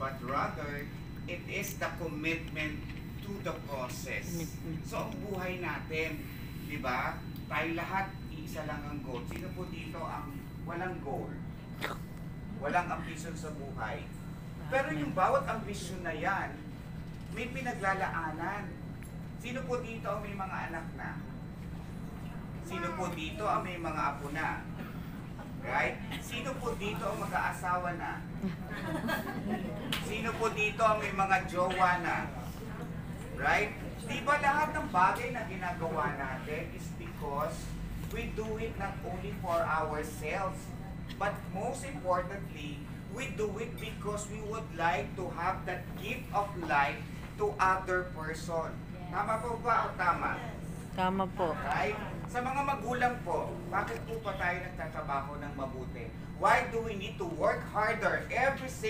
but rather, it is the commitment to the process. So, ang buhay natin, di ba? Tayo lahat, isa lang ang goal. Sino po dito ang walang goal? Walang ambisyon sa buhay. Pero yung bawat ambisyon na yan, may pinaglalaanan. Sino po dito ang may mga anak na? Sino po dito ang may mga apo na? Right? Sino po dito ang mag-aasawa na? Sino po dito ang may mga jowa na? Right? Di ba lahat ng bagay na ginagawa natin is because we do it not only for ourselves, but most importantly, we do it because we would like to have that gift of life to other person. Tama po ba o tama? Tama po. Right? Sa mga magulang po, bakit po pa tayo nagtatrabaho ng mabuti? Why do we need to work harder every